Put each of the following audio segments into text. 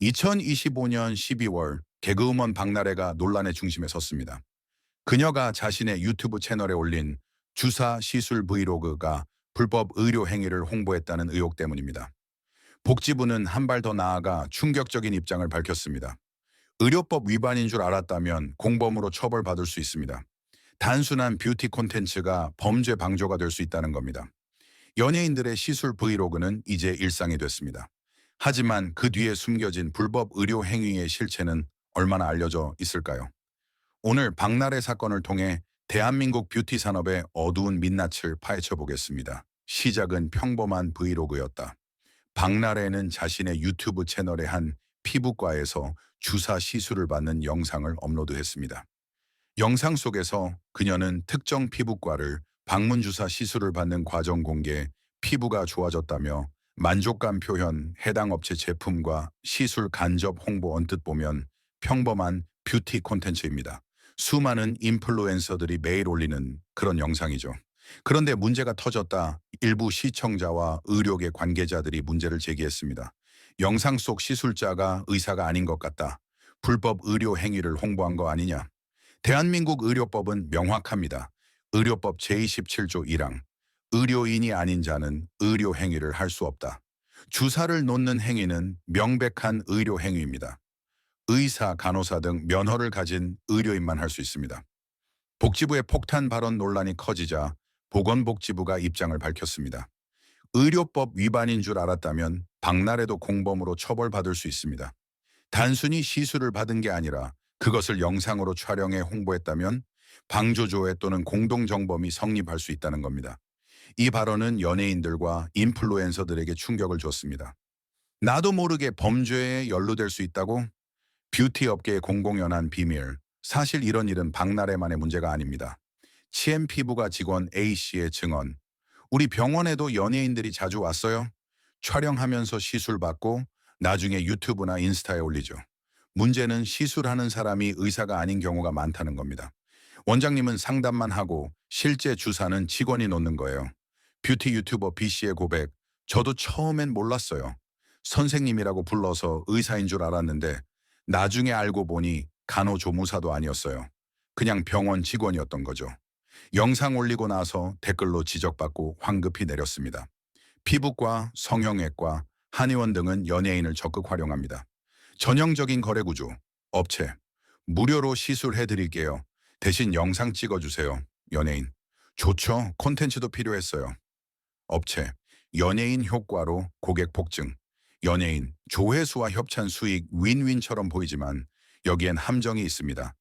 2025년 12월 개그우먼 박나래가 논란의 중심에 섰습니다. 그녀가 자신의 유튜브 채널에 올린 주사 시술 브이로그가 불법 의료 행위를 홍보했다는 의혹 때문입니다. 복지부는 한 발 더 나아가 충격적인 입장을 밝혔습니다. 의료법 위반인 줄 알았다면 공범으로 처벌받을 수 있습니다. 단순한 뷰티 콘텐츠가 범죄 방조가 될 수 있다는 겁니다. 연예인들의 시술 브이로그는 이제 일상이 됐습니다. 하지만 그 뒤에 숨겨진 불법 의료 행위의 실체는 얼마나 알려져 있을까요? 오늘 박나래 사건을 통해 대한민국 뷰티 산업의 어두운 민낯을 파헤쳐 보겠습니다. 시작은 평범한 브이로그였다. 박나래는 자신의 유튜브 채널의 한 피부과에서 주사 시술을 받는 영상을 업로드했습니다. 영상 속에서 그녀는 특정 피부과를 방문 주사 시술을 받는 과정 공개, 피부가 좋아졌다며 만족감 표현, 해당 업체 제품과 시술 간접 홍보 언뜻 보면 평범한 뷰티 콘텐츠입니다. 수많은 인플루엔서들이 매일 올리는 그런 영상이죠. 그런데 문제가 터졌다. 일부 시청자와 의료계 관계자들이 문제를 제기했습니다. 영상 속 시술자가 의사가 아닌 것 같다. 불법 의료 행위를 홍보한 거 아니냐. 대한민국 의료법은 명확합니다. 의료법 제27조 1항. 의료인이 아닌 자는 의료 행위를 할 수 없다. 주사를 놓는 행위는 명백한 의료 행위입니다. 의사, 간호사 등 면허를 가진 의료인만 할 수 있습니다. 복지부의 폭탄 발언 논란이 커지자 보건복지부가 입장을 밝혔습니다. 의료법 위반인 줄 알았다면 박나래도 공범으로 처벌받을 수 있습니다. 단순히 시술을 받은 게 아니라 그것을 영상으로 촬영해 홍보했다면 방조조회 또는 공동정범이 성립할 수 있다는 겁니다. 이 발언은 연예인들과 인플루엔서들에게 충격을 줬습니다. 나도 모르게 범죄에 연루될 수 있다고? 뷰티 업계의 공공연한 비밀. 사실 이런 일은 박나래만의 문제가 아닙니다. 치엠 피부가 직원 A씨의 증언. 우리 병원에도 연예인들이 자주 왔어요. 촬영하면서 시술 받고 나중에 유튜브나 인스타에 올리죠. 문제는 시술하는 사람이 의사가 아닌 경우가 많다는 겁니다. 원장님은 상담만 하고 실제 주사는 직원이 놓는 거예요. 뷰티 유튜버 B씨의 고백. 저도 처음엔 몰랐어요. 선생님이라고 불러서 의사인 줄 알았는데 나중에 알고 보니 간호조무사도 아니었어요. 그냥 병원 직원이었던 거죠. 영상 올리고 나서 댓글로 지적받고 황급히 내렸습니다. 피부과, 성형외과, 한의원 등은 연예인을 적극 활용합니다. 전형적인 거래 구조, 업체, 무료로 시술해드릴게요. 대신 영상 찍어주세요. 연예인, 좋죠. 콘텐츠도 필요했어요. 업체, 연예인 효과로 고객 폭증. 연예인, 조회수와 협찬 수익 윈윈처럼 보이지만 여기엔 함정이 있습니다.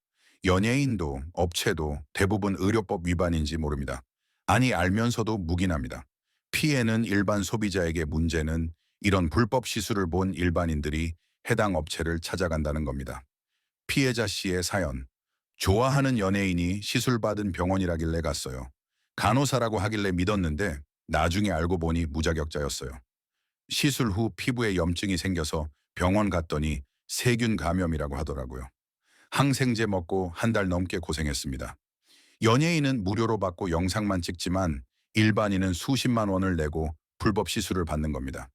연예인도 업체도 대부분 의료법 위반인지 모릅니다. 아니 알면서도 묵인합니다. 피해는 일반 소비자에게, 문제는 이런 불법 시술을 본 일반인들이 해당 업체를 찾아간다는 겁니다. 피해자 씨의 사연. 좋아하는 연예인이 시술받은 병원이라길래 갔어요. 간호사라고 하길래 믿었는데 나중에 알고 보니 무자격자였어요. 시술 후 피부에 염증이 생겨서 병원 갔더니 세균 감염이라고 하더라고요. 항생제 먹고 한 달 넘게 고생했습니다. 연예인은 무료로 받고 영상만 찍지만 일반인은 수십만 원을 내고 불법 시술을 받는 겁니다.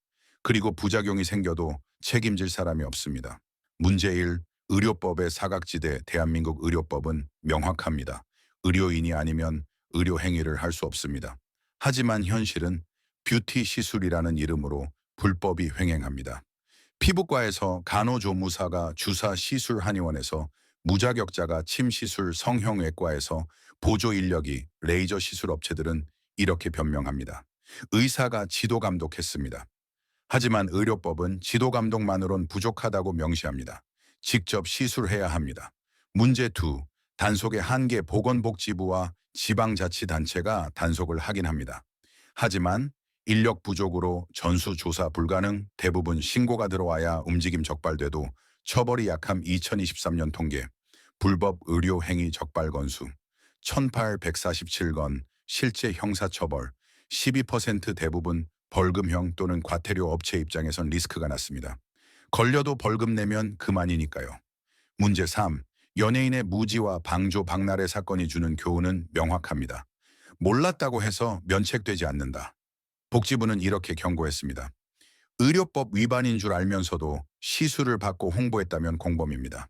그리고 부작용이 생겨도 책임질 사람이 없습니다. 문제 1. 의료법의 사각지대. 대한민국 의료법은 명확합니다. 의료인이 아니면 의료 행위를 할 수 없습니다. 하지만 현실은 뷰티 시술이라는 이름으로 불법이 횡행합니다. 피부과에서 간호조무사가 주사 시술, 한의원에서 무자격자가 침 시술, 성형외과에서 보조 인력이 레이저 시술, 업체들은 이렇게 변명합니다. 의사가 지도 감독했습니다. 하지만 의료법은 지도 감독만으론 부족하다고 명시합니다. 직접 시술해야 합니다. 문제 2. 단속의 한계. 보건복지부와 지방자치단체가 단속을 하긴 합니다. 하지만 인력 부족으로 전수조사 불가능, 대부분 신고가 들어와야 움직임 적발돼도 처벌이 약함. 2023년 통계. 불법 의료 행위 적발 건수 1847건, 실제 형사처벌 12%, 대부분 벌금형 또는 과태료. 업체 입장에선 리스크가 낮습니다. 걸려도 벌금 내면 그만이니까요. 문제 3. 연예인의 무지와 방조. 박나래 사건이 주는 교훈은 명확합니다. 몰랐다고 해서 면책되지 않는다. 복지부는 이렇게 경고했습니다. 의료법 위반인 줄 알면서도 시술을 받고 홍보했다면 공범입니다.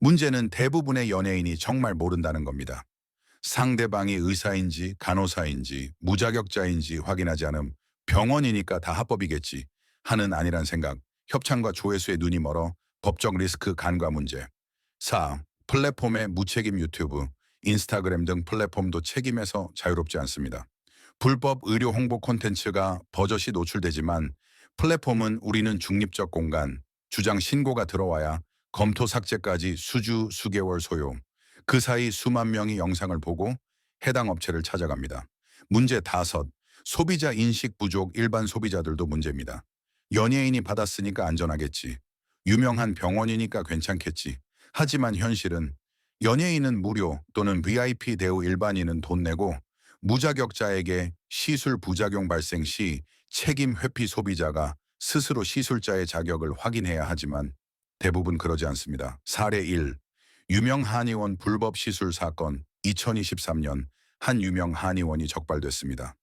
문제는 대부분의 연예인이 정말 모른다는 겁니다. 상대방이 의사인지 간호사인지 무자격자인지 확인하지 않음 병원이니까 다 합법이겠지 하는 아니란 생각, 협찬과 조회수에 눈이 멀어 법적 리스크 간과 문제. 4. 플랫폼의 무책임 유튜브, 인스타그램 등 플랫폼도 책임에서 자유롭지 않습니다. 불법 의료 홍보 콘텐츠가 버젓이 노출되지만 플랫폼은 우리는 중립적 공간, 주장 신고가 들어와야 검토 삭제까지 수주 수개월 소요. 그 사이 수만 명이 영상을 보고 해당 업체를 찾아갑니다. 문제 5. 소비자 인식 부족 일반 소비자들도 문제입니다. 연예인이 받았으니까 안전하겠지. 유명한 병원이니까 괜찮겠지. 하지만 현실은 연예인은 무료 또는 VIP 대우 일반인은 돈 내고 무자격자에게 시술 부작용 발생 시 책임 회피 소비자가 스스로 시술자의 자격을 확인해야 하지만 대부분 그러지 않습니다. 사례 1. 유명 한의원 불법 시술 사건 2023년 한 유명 한의원이 적발됐습니다.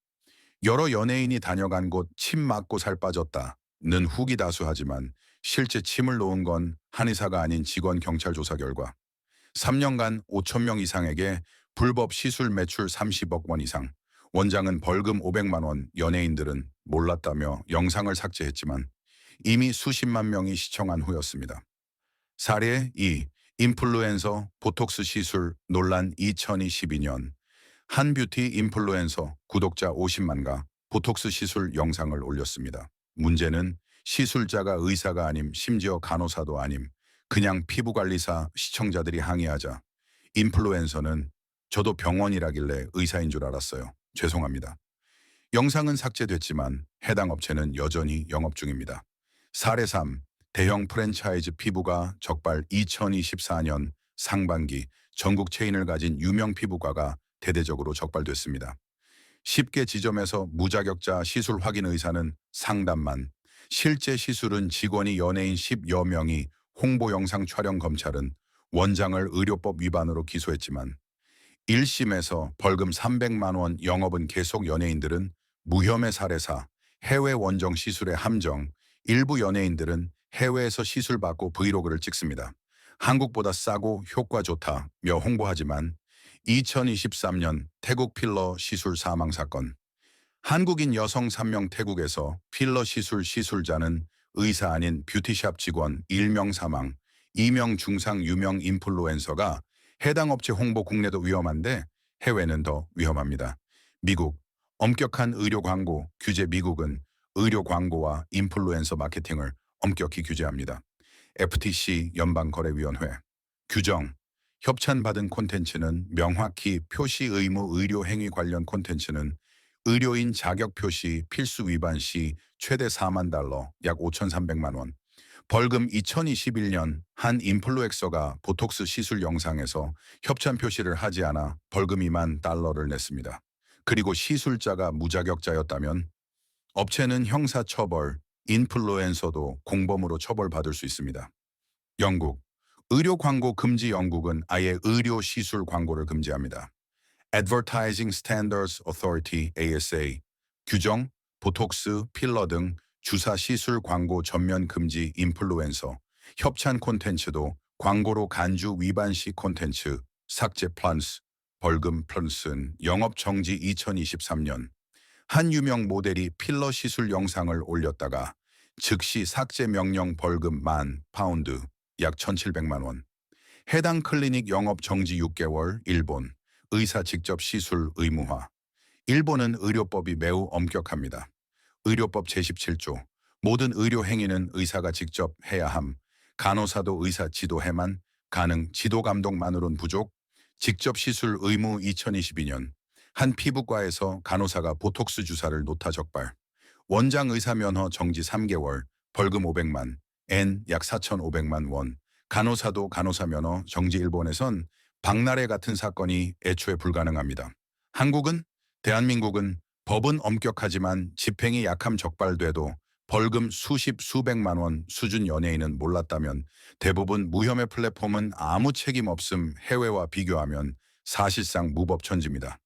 여러 연예인이 다녀간 곳 침 맞고 살 빠졌다는 후기 다수하지만 실제 침을 놓은 건 한의사가 아닌 직원 경찰 조사 결과 3년간 5천 명 이상에게 불법 시술 매출 30억 원 이상, 원장은 벌금 500만 원, 연예인들은 몰랐다며 영상을 삭제했지만 이미 수십만 명이 시청한 후였습니다. 사례 2. 인플루엔서 보톡스 시술 논란 2022년 한 뷰티 인플루엔서 구독자 50만가 보톡스 시술 영상을 올렸습니다. 문제는 시술자가 의사가 아님 심지어 간호사도 아님 그냥 피부관리사 시청자들이 항의하자 인플루엔서는 저도 병원이라길래 의사인 줄 알았어요. 죄송합니다. 영상은 삭제됐지만 해당 업체는 여전히 영업 중입니다. 사례 3. 대형 프랜차이즈 피부과 적발 2024년 상반기 전국 체인을 가진 유명 피부과가 대대적으로 적발됐습니다. 10개 지점에서 무자격자 시술 확인 의사는 상담만, 실제 시술은 직원이 연예인 10여 명이 홍보 영상 촬영 검찰은 원장을 의료법 위반으로 기소했지만 1심에서 벌금 300만 원 영업은 계속 연예인들은 무혐의 사례사, 해외 원정 시술의 함정, 일부 연예인들은 해외에서 시술받고 브이로그를 찍습니다. 한국보다 싸고 효과 좋다며 홍보하지만 2023년 태국 필러 시술 사망 사건. 한국인 여성 3명 태국에서 필러 시술자는 의사 아닌 뷰티샵 직원 1명 사망, 2명 중상 유명 인플루엔서가 해당 업체 홍보 국내도 위험한데 해외는 더 위험합니다. 미국, 엄격한 의료 광고 규제 미국은 의료 광고와 인플루엔서 마케팅을 엄격히 규제합니다. FTC 연방거래위원회 규정 협찬받은 콘텐츠는 명확히 표시 의무 의료 행위 관련 콘텐츠는 의료인 자격 표시 필수 위반 시 최대 4만 달러 약 5,300만 원. 벌금 2021년 한 인플루엑서가 보톡스 시술 영상에서 협찬 표시를 하지 않아 벌금 2만 달러를 냈습니다. 그리고 시술자가 무자격자였다면 업체는 형사처벌, 인플루엔서도 공범으로 처벌받을 수 있습니다. 영국, 의료 광고 금지 영국은 아예 의료 시술 광고를 금지합니다. Advertising Standards Authority ASA 규정, 보톡스, 필러 등 주사 시술 광고 전면 금지 인플루엔서, 협찬 콘텐츠도 광고로 간주 위반 시 콘텐츠, 삭제 플러스, 벌금 플러스, 영업 정지 2023년 한 유명 모델이 필러 시술 영상을 올렸다가 즉시 삭제 명령 벌금 10,000파운드, 약 1,700만 원. 해당 클리닉 영업 정지 6개월, 일본. 의사 직접 시술 의무화. 일본은 의료법이 매우 엄격합니다. 의료법 제17조. 모든 의료 행위는 의사가 직접 해야 함. 간호사도 의사 지도해만 가능. 지도 감독만으론 부족. 직접 시술 의무 2022년. 한 피부과에서 간호사가 보톡스 주사를 놓다 적발. 원장 의사 면허 정지 3개월, 벌금 500만, 엔 약 4,500만 원. 간호사도 간호사 면허 정지. 일본에선 박나래 같은 사건이 애초에 불가능합니다. 대한민국은 법은 엄격하지만 집행이 약함 적발돼도 벌금 수십 수백만 원 수준 연예인은 몰랐다면 대부분 무혐의 플랫폼은 아무 책임 없음 해외와 비교하면 사실상 무법천지입니다.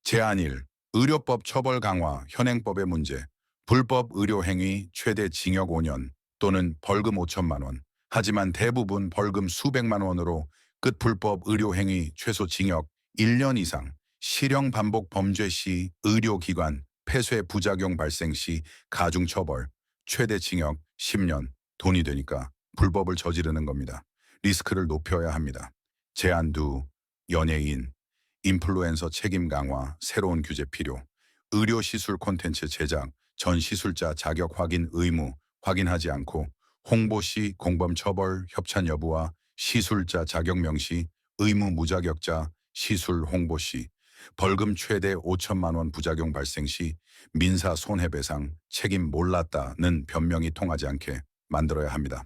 제안 1. 의료법 처벌 강화 현행법의 문제. 불법 의료행위 최대 징역 5년 또는 벌금 5천만 원. 하지만 대부분 벌금 수백만 원으로 끝 불법 의료행위 최소 징역 1년 이상, 실형 반복 범죄 시 의료기관 폐쇄 부작용 발생 시 가중처벌, 최대 징역 10년, 돈이 되니까 불법을 저지르는 겁니다. 리스크를 높여야 합니다. 제한두, 연예인, 인플루엔서 책임 강화, 새로운 규제 필요, 의료시술 콘텐츠 제작, 전 시술자 자격 확인 의무 확인하지 않고 홍보 시 공범 처벌 협찬 여부와 시술자 자격 명시 의무 무자격자 시술 홍보 시 벌금 최대 5천만 원 부작용 발생 시 민사 손해배상 책임 몰랐다는 변명이 통하지 않게 만들어야 합니다.